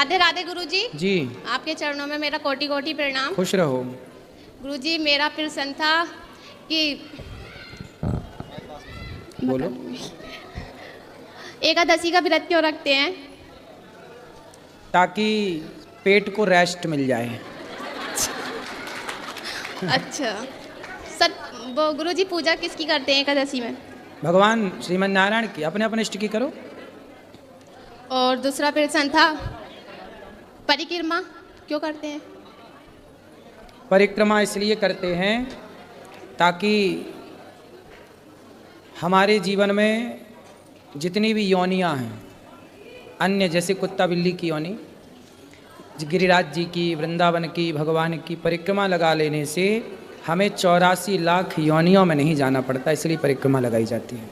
राधे राधे गुरुजी। जी आपके चरणों में मेरा कोटि कोटि प्रणाम। खुश रहो। गुरुजी मेरा प्रश्न था कि बोलो। एकादशी का व्रत क्यों रखते हैं? ताकि पेट को रेस्ट मिल जाए। अच्छा सर, वो गुरुजी पूजा किसकी करते हैं एकादशी में? भगवान श्रीमन नारायण की, अपने अपने इष्ट की करो। और दूसरा प्रश्न था, परिक्रमा क्यों करते हैं? परिक्रमा इसलिए करते हैं ताकि हमारे जीवन में जितनी भी योनियां हैं, अन्य जैसे कुत्ता बिल्ली की योनि, गिरिराज जी की, वृंदावन की, भगवान की परिक्रमा लगा लेने से हमें 84 लाख योनियों में नहीं जाना पड़ता, इसलिए परिक्रमा लगाई जाती है।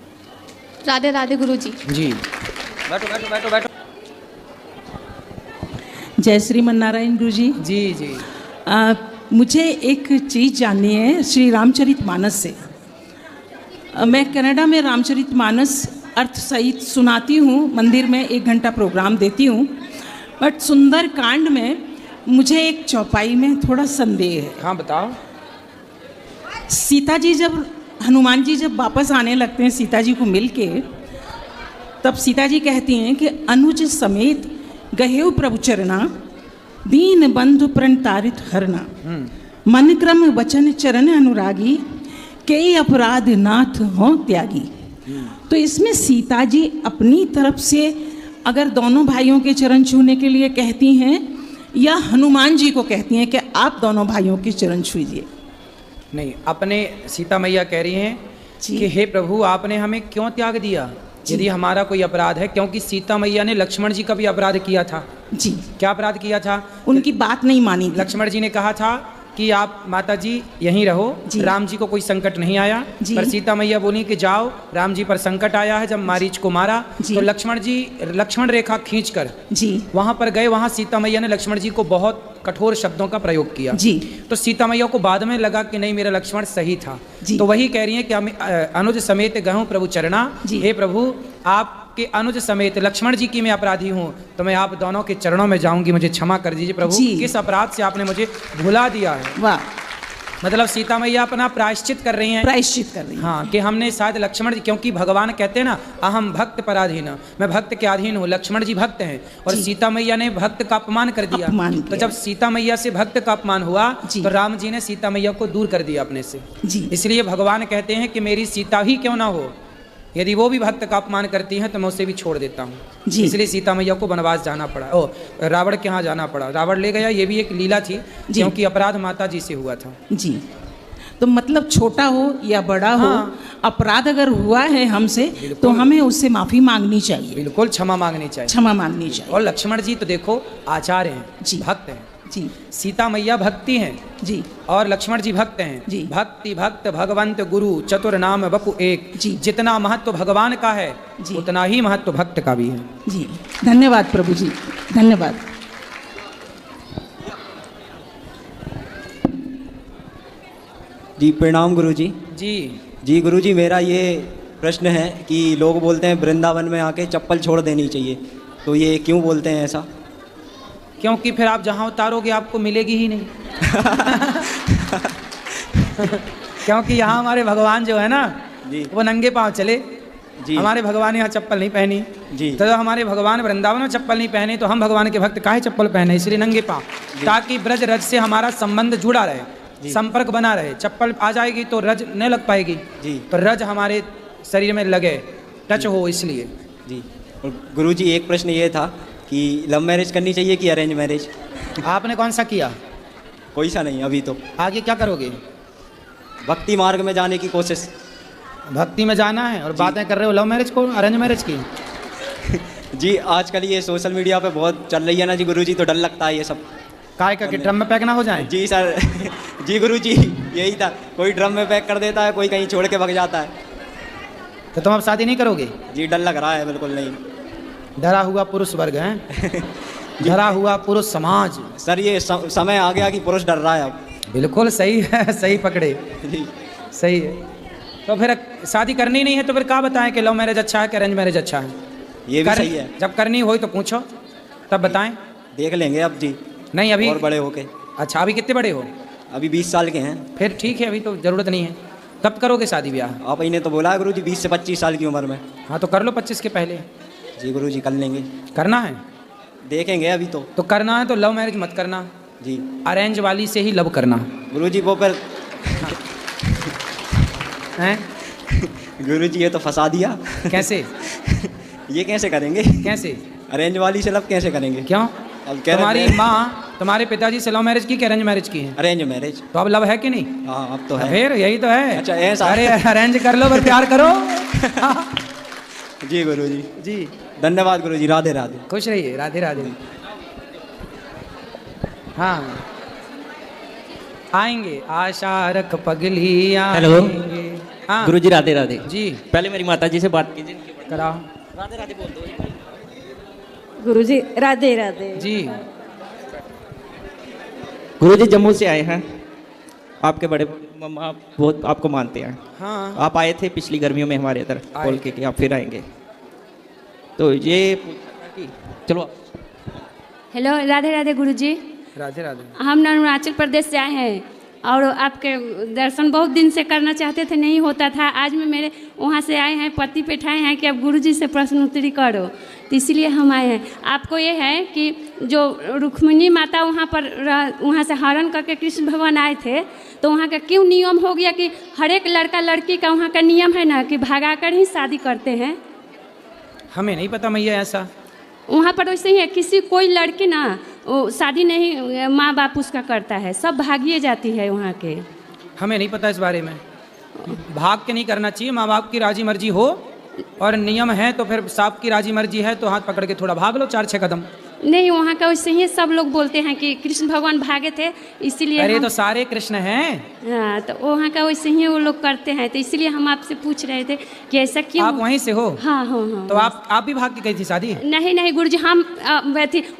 राधे राधे गुरुजी। जी बैठो बैठो बैठो बैठो। जय श्रीमन नारायण गुरुजी। जी जी। मुझे एक चीज़ जाननी है श्री रामचरितमानस से। मैं कनाडा में रामचरितमानस अर्थ सहित सुनाती हूँ, मंदिर में 1 घंटा प्रोग्राम देती हूँ, बट सुंदर कांड में मुझे एक चौपाई में थोड़ा संदेह है। हाँ बताओ। सीता जी जब, हनुमान जी जब वापस आने लगते हैं सीता जी को मिलके, तब सीता जी कहती हैं कि अनुज समेत गहेउ प्रभु चरना, दीन बंधु प्रणतारित हरना, मन क्रम वचन चरण अनुरागी, कई अपराध नाथ हो त्यागी। तो इसमें सीता जी अपनी तरफ से अगर दोनों भाइयों के चरण छूने के लिए कहती हैं, या हनुमान जी को कहती हैं कि आप दोनों भाइयों के चरण छूजिए? नहीं, अपने सीता मैया कह रही हैं कि हे प्रभु आपने हमें क्यों त्याग दिया यदि हमारा कोई अपराध है, क्योंकि सीता मैया ने लक्ष्मण जी का भी अपराध किया था। जी। क्या अपराध किया था? उनकी बात नहीं मानी थी। लक्ष्मण जी ने कहा था कि आप माता जी यहीं रहो, राम जी को कोई संकट नहीं आया, पर सीता मैया बोली कि जाओ, राम जी पर संकट आया है। जब मारीच को मारा तो लक्ष्मण रेखा खींचकर वहां पर गए, वहां सीता मैया ने लक्ष्मण जी को बहुत कठोर शब्दों का प्रयोग किया। तो सीता मैया को बाद में लगा कि नहीं, मेरा लक्ष्मण सही था। तो वही कह रही है कि अनुज समेत गहूं प्रभु चरणा, हे प्रभु आपके अनुज समेत लक्ष्मण जी की मैं अपराधी हूँ, तो मैं आप दोनों के चरणों में जाऊंगी, मुझे क्षमा कर दीजिए प्रभु, किस अपराध से आपने मुझे भुला दिया है। वाह। मतलब सीता मैया अपना प्रायश्चित कर रही हैं। प्रायश्चित कर रही हैं। हाँ, कि हमने शायद लक्ष्मण जी, क्योंकि भगवान कहते हैं ना अहम भक्त पराधीन, मैं भक्त के अधीन हूँ। लक्ष्मण जी भक्त हैं और सीता मैया ने भक्त का अपमान कर दिया। तो जब सीता मैया से भक्त का अपमान हुआ तो राम जी ने सीता मैया को दूर कर दिया अपने से। इसलिए भगवान कहते हैं कि मेरी सीता ही क्यों ना हो, यदि वो भी भक्त का अपमान करती हैं तो मैं उसे भी छोड़ देता हूँ। इसलिए सीता मैया को वनवास जाना पड़ा, रावण के यहाँ जाना पड़ा, रावण ले गया। ये भी एक लीला थी क्योंकि अपराध माता जी से हुआ था। जी। तो मतलब छोटा हो या बड़ा हो, अपराध अगर हुआ है हमसे तो हमें उससे माफी मांगनी चाहिए। बिल्कुल, क्षमा मांगनी चाहिए, क्षमा मांगनी चाहिए। और लक्ष्मण जी तो देखो आचार्य हैं, भक्त हैं। जी। सीता मैया भक्ति हैं जी, और लक्ष्मण जी भक्त हैं। जी। भक्ति भक्त भगवंत गुरु चतुर नाम बपु एक। जी। जितना महत्व भगवान का है उतना ही महत्व भक्त का भी है। जी। धन्यवाद प्रभु जी, धन्यवाद। जी प्रणाम गुरु जी। जी गुरु जी, मेरा ये प्रश्न है कि लोग बोलते हैं वृंदावन में आके चप्पल छोड़ देनी चाहिए, तो ये क्यों बोलते हैं ऐसा? क्योंकि फिर आप जहाँ उतारोगे आपको मिलेगी ही नहीं। क्योंकि यहाँ हमारे भगवान जो है ना वो नंगे पाँव चले। हमारे भगवान यहाँ चप्पल नहीं पहनी। तो जब हमारे भगवान वृंदावन में चप्पल नहीं पहने तो हम भगवान के भक्त काहे चप्पल पहने? इसलिए नंगे पाँव, ताकि ब्रज रज से हमारा संबंध जुड़ा रहे, संपर्क बना रहे। चप्पल आ जाएगी तो रज नहीं लग पाएगी, तो रज हमारे शरीर में लगे, टच हो, इसलिए। जी। और गुरु जी एक प्रश्न ये था कि लव मैरिज करनी चाहिए कि अरेंज मैरिज? आपने कौन सा किया? कोई सा नहीं अभी तो। आगे क्या करोगे? भक्ति मार्ग में जाने की कोशिश। भक्ति में जाना है और बातें कर रहे हो लव मैरिज को, अरेंज मैरिज की? जी आजकल ये सोशल मीडिया पे बहुत चल रही है ना जी गुरु जी, तो डर लगता है ये सब। काय का कि ड्रम में पैक ना हो जाए? जी सर। जी गुरु जी यही था, कोई ड्रम में पैक कर देता है, कोई कहीं छोड़ के भग जाता है। तो तुम अब शादी नहीं करोगे? जी डर लग रहा है, बिल्कुल नहीं। डरा हुआ पुरुष वर्ग है, डरा हुआ पुरुष समाज। सर ये समय आ गया कि पुरुष डर रहा है अब। बिल्कुल सही है, सही पकड़े, सही है। तो फिर शादी करनी नहीं है तो फिर क्या बताएं कि लव मैरिज अच्छा है कि अरेंज मैरिज अच्छा है? ये भी सही है। जब करनी हो तो पूछो, तब बताएं। देख लेंगे अब जी, नहीं अभी। और बड़े होके। अच्छा अभी कितने बड़े हो? अभी 20 साल के हैं। फिर ठीक है, अभी तो ज़रूरत नहीं है। कब करोगे शादी ब्याह? आप ही ने तो बोला गुरुजी 20 से 25 साल की उम्र में। हाँ तो कर लो 25 के पहले। जी गुरुजी कर लेंगे। करना है देखेंगे अभी तो। तो करना है तो लव मैरिज मत करना जी, अरेंज वाली से ही लव करना गुरुजी वो पर हैं। गुरुजी ये तो फंसा दिया। कैसे? ये कैसे करेंगे? कैसे? अरेंज वाली से लव कैसे करेंगे? क्यों? अब कह रहे तुम्हारी हैं- माँ तुम्हारे पिताजी से लव मैरिज की कि अरेंज मैरिज की है? Arrange marriage. तो अब लव है कि नहीं? हाँ अब तो है। फिर यही तो है। अच्छा, ऐसा। अरे अरेंज कर लो पर प्यार करो। जी गुरुजी। जी धन्यवाद गुरुजी, राधे राधे। खुश रहिए, राधे राधे। हाँ आएंगे, आशा रख पगली हेलो। आएंगे। हाँ गुरुजी राधे राधे। जी पहले मेरी माता जी से बात कीजिए। कराओ। राधे राधे बोल दो। गुरुजी राधे राधे। जी गुरुजी जम्मू से आए हैं, आपके बड़े मम्मा बहुत आपको मानते हैं। हाँ आप आए थे पिछली गर्मियों में हमारे इधर, आए बोल के कि आप फिर आएंगे, तो ये चलो। हेलो, राधे राधे गुरुजी। राधे राधे। हम अरुणाचल प्रदेश से आए हैं और आपके दर्शन बहुत दिन से करना चाहते थे, नहीं होता था। आज मैं मेरे वहाँ से आए हैं, पति बैठाए हैं कि अब गुरुजी से प्रश्न उत्तरी करो, तो इसीलिए हम आए हैं। आपको ये है कि जो रुक्मिणी माता वहाँ पर वहाँ से हरण करके कृष्ण भगवान आए थे, तो वहाँ का क्यों नियम हो गया कि हर एक लड़का लड़की का वहाँ का नियम है ना कि भागा कर ही शादी करते हैं? हमें नहीं पता मैया ऐसा। वहाँ पर वैसे ही है, किसी कोई लड़की ना वो शादी नहीं माँ बाप उसका करता है, सब भागिए जाती है वहाँ के। हमें नहीं पता इस बारे में। भाग के नहीं करना चाहिए, माँ बाप की राजी मर्जी हो और नियम है तो फिर सांप की राजी मर्जी है तो हाथ पकड़ के थोड़ा भाग लो 4-6 कदम। नहीं, वहाँ का वैसे ही सब लोग बोलते हैं कि कृष्ण भगवान भागे थे, इसीलिए अरे हम, तो सारे कृष्ण हैं। हाँ, तो वहाँ का वैसे ही वो लोग करते हैं, तो इसीलिए हम आपसे पूछ रहे थे कि ऐसा क्यों। आप वहीं से हो? हाँ हाँ हाँ। तो आप भी भाग के गई थी शादी? नहीं नहीं गुरुजी, हम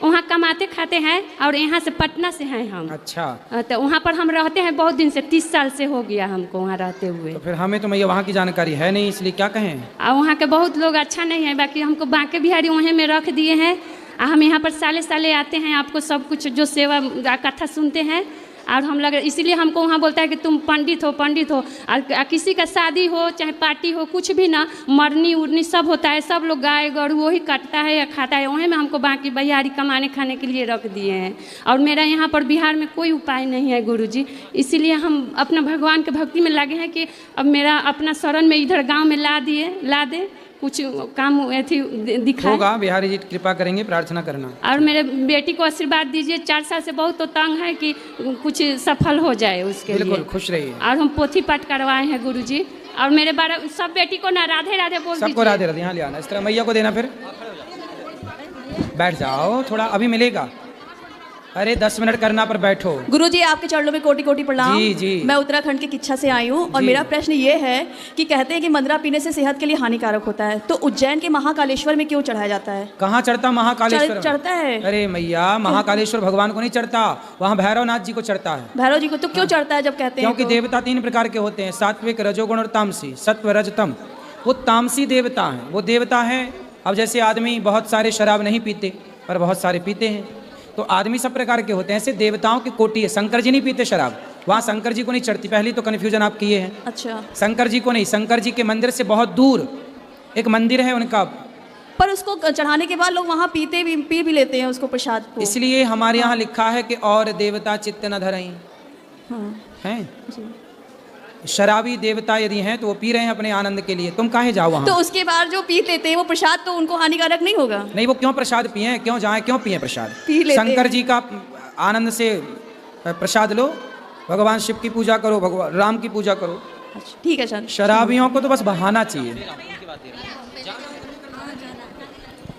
वहाँ कमाते खाते हैं और यहाँ से पटना से हैं हम। अच्छा। तो वहाँ पर हम रहते हैं बहुत दिन से, 30 साल से हो गया हमको वहाँ रहते हुए। तो फिर हमें तो मैया वहाँ की जानकारी है नहीं, इसलिए क्या कहें। और वहाँ के बहुत लोग अच्छा नहीं है, बाकी हमको बांके बिहारी वहीं में रख दिए हैं। हम यहाँ पर साले साले आते हैं, आपको सब कुछ जो सेवा कथा सुनते हैं, और हम लग इसीलिए हमको वहाँ बोलता है कि तुम पंडित हो। और किसी का शादी हो चाहे पार्टी हो, कुछ भी ना, मरनी उड़नी सब होता है, सब लोग गाय गरू वही काटता है या खाता है, वहीं में हमको बाकी बिहारी कमाने खाने के लिए रख दिए हैं। और मेरा यहाँ पर बिहार में कोई उपाय नहीं है गुरुजी, इसीलिए हम अपना भगवान के भक्ति में लगे हैं कि अब मेरा अपना शरण में इधर गाँव में ला दे, कुछ काम ऐसी दिखाए। होगा, बिहारी जी कृपा करेंगे, प्रार्थना करना। और मेरे बेटी को आशीर्वाद दीजिए, 4 साल से बहुत तो तंग है कि कुछ सफल हो जाए उसके लिए। बिल्कुल खुश रहिए। और हम पोथी पाठ करवाए हैं गुरुजी, और मेरे बारे सब बेटी को ना राधे राधे बोल दीजिए। सबको राधे राधे यहाँ ले आना, इस तरह मैया को देना। फिर बैठ जाओ थोड़ा, अभी मिलेगा। अरे 10 मिनट करना पर बैठो। गुरुजी आपके चरणों में कोटि कोटि प्रणाम। जी जी। मैं उत्तराखंड की किच्छा से आई हूँ और जी। मेरा प्रश्न ये है कि कहते हैं कि मंदरा पीने से सेहत के लिए हानिकारक होता है, तो उज्जैन के महाकालेश्वर में क्यों चढ़ाया जाता है? कहाँ चढ़ता महाकालेश्वर? चढ़ता है। अरे मैया, महाकालेश्वर भगवान को नहीं चढ़ता, वहाँ भैरवनाथ जी को चढ़ता है। भैरव जी को तो क्यों चढ़ता है जब कहते हैं? क्योंकि तो? देवता 3 प्रकार के होते हैं, सात्विक, रजोगुण और तामसी। सत्व रजतम, वो तामसी देवता हैं। वो देवता है, अब जैसे आदमी बहुत सारे शराब नहीं पीते पर बहुत सारे पीते हैं, तो आदमी सब प्रकार के होते हैं, ऐसे देवताओं की कोटि है। शंकर जी नहीं पीते शराब, वहाँ शंकर जी को नहीं चढ़ती। पहली तो कन्फ्यूजन आप किए हैं। अच्छा। शंकर जी को नहीं, शंकर जी के मंदिर से बहुत दूर एक मंदिर है उनका, पर उसको चढ़ाने के बाद लोग वहाँ पी भी लेते हैं उसको, प्रसाद को। इसलिए हमारे यहाँ लिखा है कि और देवता चित्त न धरई। हाँ। हैं शराबी देवता यदि हैं तो वो पी रहे हैं अपने आनंद के लिए, तुम काहे जाओ वहाँ? तो उसके बाद जो पी लेते हैं वो प्रसाद, तो उनको हानिकारक नहीं होगा? नहीं, वो क्यों प्रसाद पिए, क्यों जाए, क्यों पिए प्रसाद? पी लेते शंकर हैं। जी का आनंद से प्रसाद लो, भगवान शिव की पूजा करो, भगवान राम की पूजा करो। अच्छा, ठीक है सर। शराबियों को तो बस बहाना चाहिए।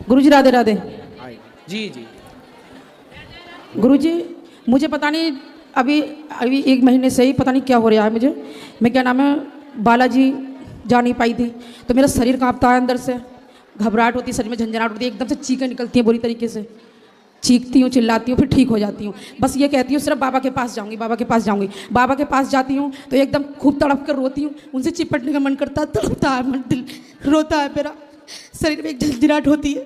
गुरुजी राधे राधे। जी जी। गुरुजी मुझे पता नहीं, अभी 1 महीने से ही पता नहीं क्या हो रहा है मुझे। मैं क्या नाम है, बालाजी जा नहीं पाई थी, तो मेरा शरीर कांपता है अंदर से, घबराहट होती है, शरीर में झंझनाहट होती है, एकदम से चीखें निकलती हैं बुरी तरीके से, चीखती हूँ, चिल्लाती हूँ, फिर ठीक हो जाती हूँ। बस ये कहती हूँ सिर्फ बाबा के पास जाऊँगी, बाबा के पास जाऊँगी। बाबा के पास जाती हूँ तो एकदम खूब तड़प कर रोती हूँ, उनसे चिपटने का मन करता है, तड़पता है मन, दिल रोता है, मेरा शरीर में एक झंझनाहट होती है,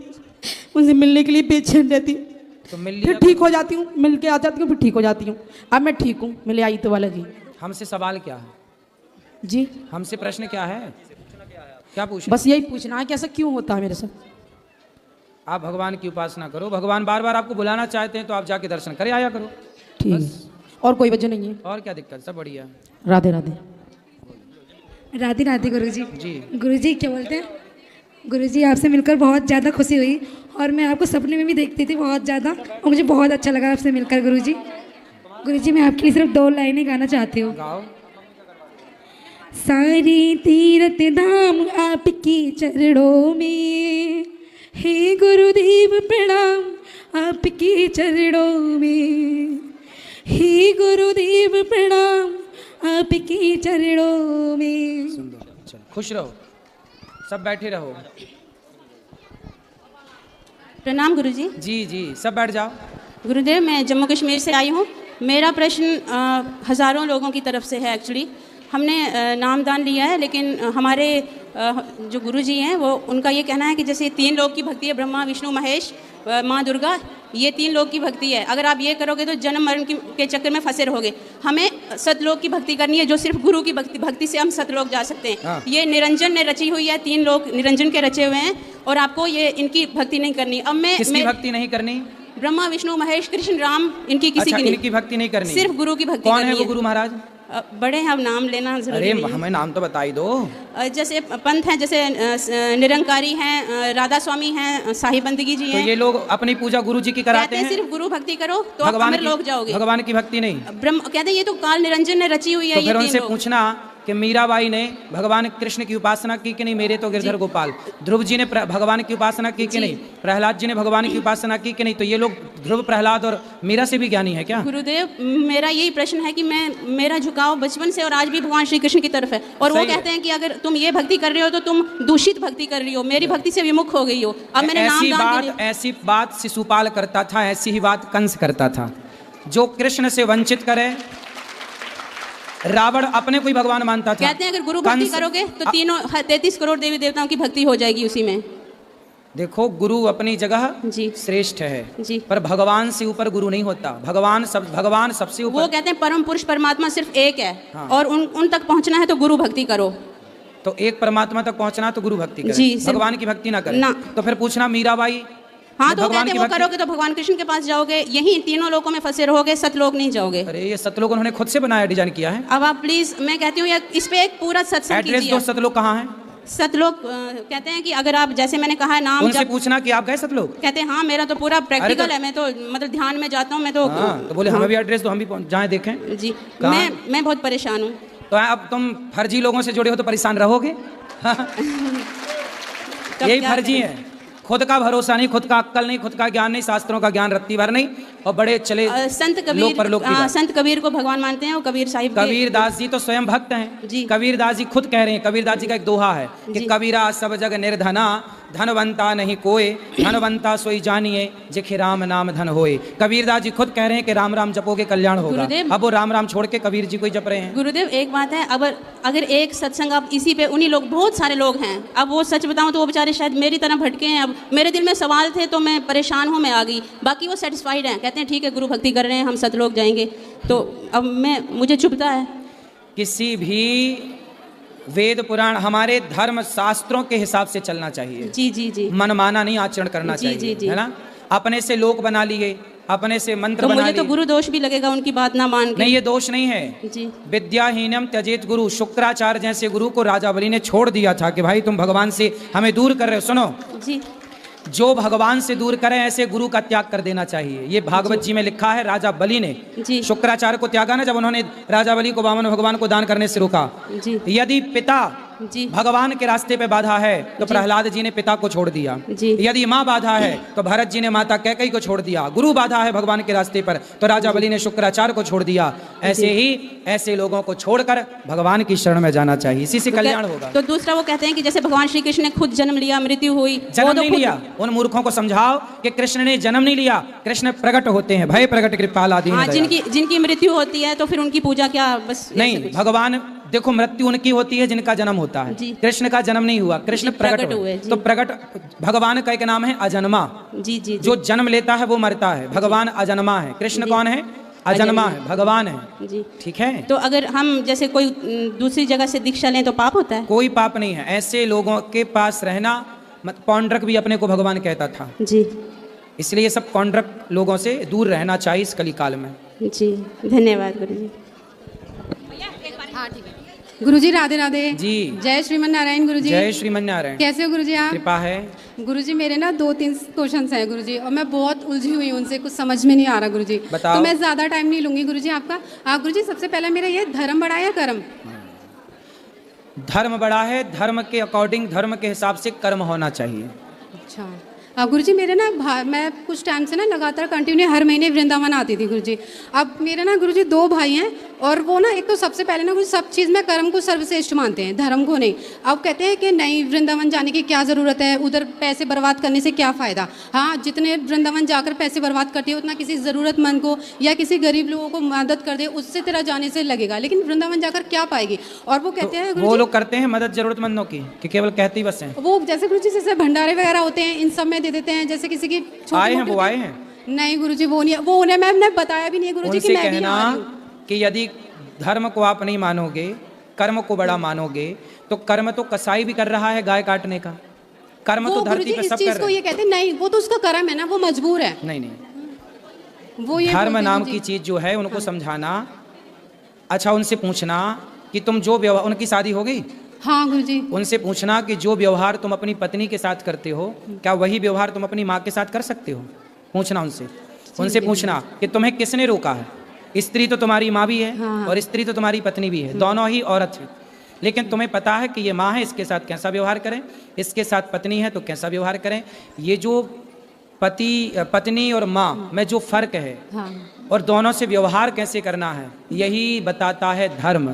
उनसे मिलने के लिए बेचैन रहती हूँ। तो मिल फिर लिया ठीक हो जाती हूँ, मिल के आ जाती हूँ, फिर ठीक हो जाती हूँ। अब मैं ठीक हूँ, मिले आई तो वाला जी। हमसे सवाल क्या है? जी हमसे प्रश्न क्या है? क्या पूछ? बस यही पूछना है कि ऐसा क्यों होता है मेरे साथ। आप भगवान की उपासना करो, भगवान बार बार आपको बुलाना चाहते हैं तो आप जाके दर्शन करे आया करो। ठीक है, और कोई वजह नहीं है। और क्या दिक्कत, सब बढ़िया है। राधे राधे। राधे राधे गुरुजी। जी गुरुजी क्या बोलते हैं, गुरुजी आपसे मिलकर बहुत ज़्यादा खुशी हुई और मैं आपको सपने में भी देखती थी बहुत ज़्यादा, और मुझे बहुत अच्छा लगा आपसे मिलकर गुरुजी। गुरुजी मैं आपके लिए सिर्फ 2 लाइनें गाना चाहती हूँ। गाओ। सारी तीरथ धाम आपकी चरणों में, हे गुरुदेव प्रणाम आपके चरणों में, हे गुरुदेव प्रणाम आपके चरणों में। सुंदर, चलो खुश रहो, सब बैठे रहो। प्रणाम गुरुजी। जी जी, सब बैठ जाओ। गुरुदेव मैं जम्मू कश्मीर से आई हूँ। मेरा प्रश्न हज़ारों लोगों की तरफ से है। एक्चुअली हमने नामदान लिया है, लेकिन हमारे जो गुरुजी हैं वो उनका ये कहना है कि जैसे 3 लोग की भक्ति है, ब्रह्मा विष्णु महेश माँ दुर्गा, ये 3 लोग की भक्ति है। अगर आप ये करोगे तो जन्म मरण के चक्कर में फंसे रहोगे। हमें सतलोक की भक्ति करनी है, जो सिर्फ गुरु की भक्ति से हम सतलोक जा सकते हैं। हाँ। ये निरंजन ने रची हुई है, 3 लोग निरंजन के रचे हुए हैं, और आपको ये इनकी भक्ति नहीं करनी। अब किसकी भक्ति नहीं करनी? ब्रह्मा विष्णु महेश कृष्ण राम, इनकी किसी अच्छा, की नहीं। इनकी भक्ति नहीं करनी, सिर्फ गुरु की भक्ति कौन करनी है वो गुरु महाराज? बड़े हैं, अब नाम लेना अरे जरूरी नहीं है। हमें नाम तो बता ही दो। जैसे पंथ हैं, जैसे निरंकारी हैं, राधा स्वामी हैं, साहिब बंदगी जी तो हैं। ये लोग अपनी पूजा गुरु जी की कराते कहते हैं हैं। सिर्फ गुरु भक्ति करो तो आप अमर लोग जाओगे। भगवान की भक्ति नहीं। ब्रह्म कहते हैं ये तो काल निरंजन ने रची हुई है। तो ये फिर 3 उनसे लोग। पूछना कि मीराबाई ने भगवान कृष्ण की उपासना की कि नहीं? मेरे तो गिरधर गोपाल। ध्रुव जी ने भगवान की उपासना की कि नहीं? प्रहलाद जी ने भगवान की उपासना की कि नहीं? तो ये लोग ध्रुव, प्रहलाद और मीरा से भी ज्ञानी है क्या? गुरुदेव मेरा यही प्रश्न है कि मेरा झुकाव बचपन से और आज भी भगवान श्री कृष्ण की तरफ है, और वो कहते हैं कि अगर तुम ये भक्ति कर रहे हो तो तुम दूषित भक्ति कर रही हो, मेरी भक्ति से विमुख हो गई हो। अब मैंने ऐसी बात शिशुपाल करता था, ऐसी ही बात कंस करता था। जो कृष्ण से वंचित करे, रावण अपने को ही भगवान मानता था। कहते हैं अगर गुरु भक्ति करोगे तो 33 करोड़ देवी देवताओं की भक्ति हो जाएगी उसी में। देखो, गुरु अपनी जगह जी श्रेष्ठ है जी, पर भगवान से ऊपर गुरु नहीं होता। भगवान सबसे ऊपर। वो कहते हैं परम पुरुष परमात्मा सिर्फ एक है। हाँ। और उन तक पहुंचना है तो गुरु भक्ति करो। तो एक परमात्मा तक पहुंचना तो गुरु भक्ति करे, जी, भगवान की भक्ति ना करे ना। तो फिर पूछना मीराबाई। हाँ, तो कहते हैं वो करोगे तो भगवान कृष्ण के पास जाओगे, यही 3 लोकों में फंसे रहोगे, सतलोक नहीं जाओगे। अरे ये सतलोक उन्होंने खुद से बनाया, डिजाइन किया है। अब आप प्लीज, मैं कहती हूँ इस पे एक पूरा सत्संग एड्रेस कीजिए। दो, सतलोक कहाँ है? सतलोक कहते हैं कि अगर आप, जैसे मैंने कहा, नाम उनसे पूछना कि आप गए सतलोक? कहते हैं हाँ, मेरा तो पूरा प्रैक्टिकल है, मैं तो मतलब ध्यान में जाता हूँ, मैं तो। तो बोले हमें भी एड्रेस दो, हम भी जाएं देखें। जी, मैं बहुत परेशान हूँ। तो अब तुम फर्जी लोगों से जुड़े हो तो परेशान रहोगे। यही फर्जी है, खुद का भरोसा नहीं, खुद का अक्ल नहीं, खुद का ज्ञान नहीं, शास्त्रों का ज्ञान रत्ती भर नहीं, और बड़े चले संत कबीर, संत कबीर को भगवान मानते हैं, और कबीर साहिब, कबीर दास जी तो स्वयं भक्त हैं जी। कबीर दास जी खुद कह रहे हैं, कबीर दास जी का एक दोहा है कि कबीरा सब जग निर्धना, धनवंता नहीं कोय, धनवंता सोई जानिए, जिखे राम नाम धन होए। कबीर दास जी खुद कह रहे हैं कि राम राम जपोगे कल्याण होगा। अब वो राम राम छोड़ के कबीर जी को ही जप रहे हैं। गुरुदेव एक बात है, अगर एक सत्संग आप इसी पे, उन्हीं लोग, बहुत सारे लोग हैं, अब वो सच बताऊं तो वो बेचारे शायद मेरी तरह भटके हैं। अब मेरे दिल में सवाल थे तो मैं परेशान हूँ, मैं आ गई। बाकी वो सेटिस्फाइड हैं, कहते हैं ठीक है गुरु भक्ति कर रहे हैं, हम सतलोक जाएंगे। तो अब मुझे चुभता है। किसी भी वेद पुराण, हमारे धर्म शास्त्रों के हिसाब से चलना चाहिए। जी जी जी, मनमाना नहीं आचरण करना चाहिए। जी, जी, है ना? अपने से लोक बना लिए, अपने से मंत्र तो बना लिए, मुझे तो गुरु दोष भी लगेगा उनकी बात ना मान के। नहीं, ये दोष नहीं है जी। विद्याहीनम त्यजेत गुरु, शुक्राचार्य जैसे गुरु को राजा बलि ने छोड़ दिया था कि भाई तुम भगवान से हमें दूर कर रहे हो। सुनो जी, जो भगवान से दूर करें ऐसे गुरु का त्याग कर देना चाहिए। ये भागवत जी में लिखा है, राजा बलि ने शुक्राचार्य को त्यागा ना, जब उन्होंने राजा बलि को वामन भगवान को दान करने से रोका। यदि पिता भगवान के रास्ते पे बाधा है तो प्रहलाद जी ने पिता को छोड़ दिया। यदि माँ बाधा है तो भरत जी ने माता कैकेयी को छोड़ दिया। गुरु बाधा है भगवान के रास्ते पर तो राजा बलि ने शुक्राचार्य को छोड़ दिया। ऐसे ही ऐसे लोगों को छोड़कर भगवान की शरण में जाना चाहिए, इसी से कल्याण होगा। तो दूसरा वो कहते हैं कि जैसे भगवान श्री कृष्ण ने खुद जन्म लिया, मृत्यु हुई, जन्म नहीं लिया। उन मूर्खों को समझाओ कि कृष्ण ने जन्म नहीं लिया, कृष्ण प्रकट होते हैं, भय प्रकट कृपाल आदि। जिनकी मृत्यु होती है तो फिर उनकी पूजा क्या? बस नहीं, भगवान देखो मृत्यु उनकी होती है जिनका जन्म होता है, कृष्ण का जन्म नहीं हुआ, कृष्ण प्रकट हुए। तो प्रकट भगवान का एक नाम है अजन्मा। जी जी। जो जन्म लेता है वो मरता है, भगवान अजन्मा है। कृष्ण कौन है? अजन्मा है, भगवान है जी। ठीक है। तो अगर हम जैसे कोई दूसरी जगह से दीक्षा लें तो पाप होता है? कोई पाप नहीं है। ऐसे लोगों के पास रहना, पौंड्रक भी अपने को भगवान कहता था जी। इसलिए ये सब कॉन्ट्रैक्ट लोगों से दूर रहना चाहिए इस कलिकाल में। जी धन्यवाद गुरु जी। गुरु जी राधे राधे जी। जय श्रीमन नारायण गुरु जी। जय श्रीमन नारायण। कैसे हो गुरु जी आप? कृपा है गुरु जी। मेरे ना 2-3 क्वेश्चंस हैं गुरु जी, और मैं बहुत उलझी हुई हूँ उनसे, कुछ समझ में नहीं आ रहा गुरु जी। बताओ। तो मैं ज़्यादा टाइम नहीं लूंगी गुरु जी आपका। गुरु जी सबसे पहले मेरा ये, धर्म बड़ा या कर्म? धर्म बड़ा है, धर्म के अकॉर्डिंग, धर्म के हिसाब से कर्म होना चाहिए। अच्छा गुरु जी मेरे ना मैं कुछ टाइम से ना लगातार कंटिन्यू हर महीने वृंदावन आती थी गुरु जी। अब मेरे ना गुरु जी 2 भाई हैं, और वो ना एक तो सबसे पहले ना गुरु सब चीज़ में कर्म को सर्वश्रेष्ठ मानते हैं, धर्म को नहीं। अब कहते हैं कि नहीं वृंदावन जाने की क्या ज़रूरत है, उधर पैसे बर्बाद करने से क्या फ़ायदा। हाँ जितने वृंदावन जाकर पैसे बर्बाद करती है उतना किसी ज़रूरतमंद को या किसी गरीब लोगों को मदद कर दे, उससे तेरा जाने से लगेगा, लेकिन वृंदावन जाकर क्या पाएगी। और वो कहते हैं वो लोग करते हैं मदद जरूरतमंदों की कि केवल कहती बस हैं। वो जैसे गुरु जी जैसे भंडारे वगैरह होते हैं इन सब में दे देते हैं, जैसे किसी की आए हैं वो आए हैं। नहीं गुरुजी वो नहीं, वो उन्हें मैंने बताया भी नहीं गुरुजी कि मैं भी आ रही हूं। कि यदि धर्म को आप नहीं मानोगे, कर्म को बड़ा मानोगे, तो कर्म तो कसाई भी कर रहा है गाय काटने का। कर्म तो धरती पे सब कर रहे हैं। ये कहते हैं नहीं वो तो उसका कर्म है ना, वो मजबूर है। नहीं वो ये धर्म नाम की चीज जो है उनको समझाना। अच्छा उनसे पूछना कि तुम जो व्यवहार, उनकी शादी हो गई? हाँ गुरुजी। उनसे पूछना कि जो व्यवहार तुम अपनी पत्नी के साथ करते हो, क्या वही व्यवहार तुम अपनी माँ के साथ कर सकते हो? पूछना उनसे। उनसे पूछना कि तुम्हें किसने रोका है। स्त्री तो तुम्हारी माँ भी है, हाँ। और स्त्री तो तुम्हारी पत्नी भी है, दोनों ही औरत है, लेकिन तुम्हें पता है कि ये माँ है, इसके साथ कैसा व्यवहार करें, इसके साथ पत्नी है तो कैसा व्यवहार करें। ये जो पत्नी और माँ में जो फर्क है, हाँ। और दोनों से व्यवहार कैसे करना है, यही बताता है धर्म।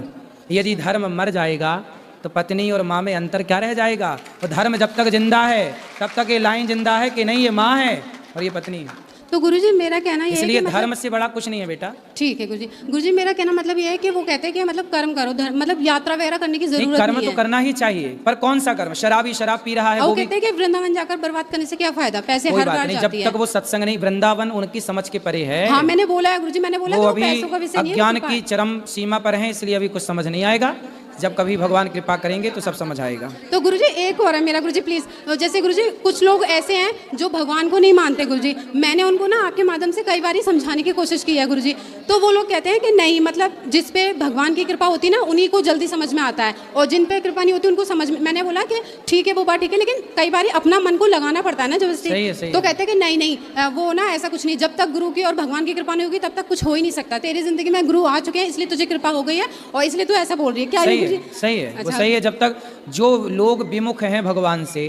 यदि धर्म मर जाएगा तो पत्नी और माँ में अंतर क्या रह जाएगा। तो धर्म जब तक जिंदा है तब तक ये लाइन जिंदा है कि नहीं ये माँ है और ये पत्नी है। तो गुरुजी मेरा कहना ये है इसलिए धर्म से बड़ा कुछ नहीं है बेटा। ठीक है गुरुजी। गुरुजी मेरा कहना मतलब ये है कि वो कहते हैं कि मतलब कर्म करो, मतलब यात्रा वगैरह करने की जरूरत नहीं है। कर्म तो करना ही चाहिए, पर कौन सा कर्म? शराबी शराब पी रहा है वो कहते हैं कि वृंदावन जाकर बर्बाद करने से क्या फायदा, पैसे हर बार जाती है। जब तक वो सत्संग नहीं, वृंदावन उनकी समझ के परे है। हाँ मैंने बोला है गुरुजी, मैंने बोला वो अभी अज्ञान की चरम सीमा पर है, इसलिए अभी कुछ समझ नहीं आएगा। जब कभी भगवान कृपा करेंगे तो सब समझ आएगा। तो गुरुजी एक और है मेरा गुरुजी प्लीज, जैसे गुरुजी कुछ लोग ऐसे हैं जो भगवान को नहीं मानते गुरुजी, मैंने उनको ना आपके माध्यम से कई बार समझाने की कोशिश की है गुरुजी। तो वो लोग कहते हैं कि नहीं, मतलब जिस पे भगवान की कृपा होती है ना उन्हीं को जल्दी समझ में आता है, और जिन पे कृपा नहीं होती उनको समझ में। मैंने बोला कि ठीक है वो बात ठीक है, लेकिन कई बार अपना मन को लगाना पड़ता है ना जबरदस्ती। तो कहते हैं कि नहीं नहीं वो ना ऐसा कुछ नहीं, जब तक गुरु की और भगवान की कृपा नहीं होगी तब तक कुछ हो ही नहीं सकता। तेरी जिंदगी में गुरु आ चुके हैं इसलिए तुझे कृपा हो गई है, और इसलिए तू ऐसा बोल रही है। क्या सही है वो सही है। जब तक जो लोग विमुख हैं भगवान से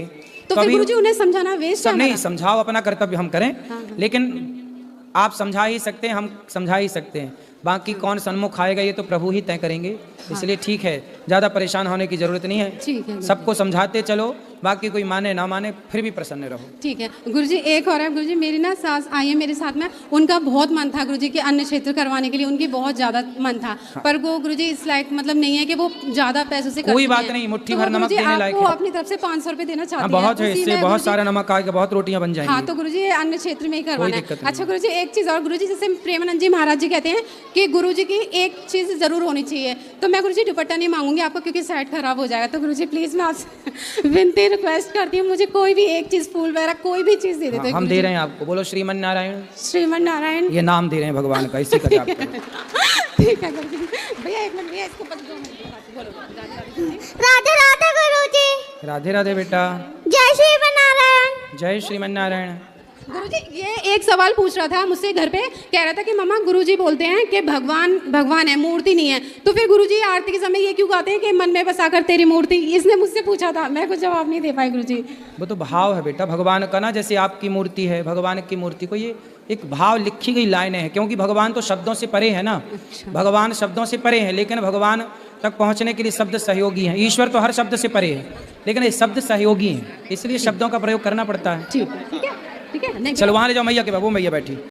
तो फिर गुरुजी उन्हें समझाना वेस्ट है। नहीं समझाओ, अपना कर्तव्य हम करें। हाँ। लेकिन आप समझा ही सकते हैं, हम समझा ही सकते हैं, बाकी कौन सन्मुख आएगा ये तो प्रभु ही तय करेंगे। हाँ। इसलिए ठीक है, ज़्यादा परेशान होने की जरूरत नहीं है। ठीक है, सबको समझाते चलो, बाकी कोई माने ना माने फिर भी प्रसन्न रहो। ठीक है गुरुजी। एक और है गुरुजी, मेरी ना सास आई है मेरे साथ में, उनका बहुत मन था गुरुजी कि अन्न क्षेत्र करवाने के लिए, उनकी बहुत ज्यादा मन था। हाँ। पर वो गुरुजी इस लायक मतलब नहीं है कि वो ज्यादा पैसों से कोई बात नहीं, मुट्ठी भर नमक देने लायक है। अपनी तरफ से 500 रुपए देना चाहते हैं। बहुत है, इससे बहुत सारा नमक आएगा, बहुत रोटियां बन जाएंगी। हाँ तो गुरुजी अन्न क्षेत्र में ही करवाना है। अच्छा गुरुजी एक चीज और गुरुजी, जैसे प्रेमानंद जी महाराज जी कहते हैं कि गुरुजी की एक चीज जरूर होनी चाहिए, तो मैं गुरुजी दुपट्टा नहीं मांगूंगी आपको क्योंकि सेट खराब हो जाएगा। तो गुरुजी प्लीज मैं आपसे विनती रिक्वेस्ट करती हूँ, मुझे कोई भी एक चीज, फूल वगैरह कोई भी चीज दे देते। हम दे रहे हैं आपको। बोलो श्रीमन नारायण। श्रीमन नारायण ये नाम दे रहे हैं भगवान का, इसी का जाप करो। ठीक है गुरुजी। भैया एक मिनट भैया, इसको बोलो राधे राधे गुरुजी। राधे राधे बेटा। जय श्रीमन नारायण। जय श्रीमन नारायण। गुरुजी ये एक सवाल पूछ रहा था मुझसे घर पे, कह रहा था कि मम्मा गुरुजी बोलते हैं कि भगवान भगवान है, मूर्ति नहीं है, तो फिर गुरुजी आरती के समय ये क्यों गाते हैं कि मन में बसाकर तेरी मूर्ति? इसने मुझसे पूछा था, मैं कुछ जवाब नहीं दे पाई गुरुजी। वो तो भाव है बेटा भगवान का ना, जैसे आपकी मूर्ति है, भगवान की मूर्ति को ये एक भाव लिखी गई लाइनें हैं, क्योंकि भगवान तो शब्दों से परे है ना। भगवान शब्दों से परे है, लेकिन भगवान तक पहुंचने के लिए शब्द सहयोगी हैं। ईश्वर तो हर शब्द से परे है, लेकिन ये शब्द सहयोगी हैं, इसलिए शब्दों का प्रयोग करना पड़ता है। ठीक है ठीक है। चलो वहाँ ले जाओ मैया के बाबू, मैया बैठी।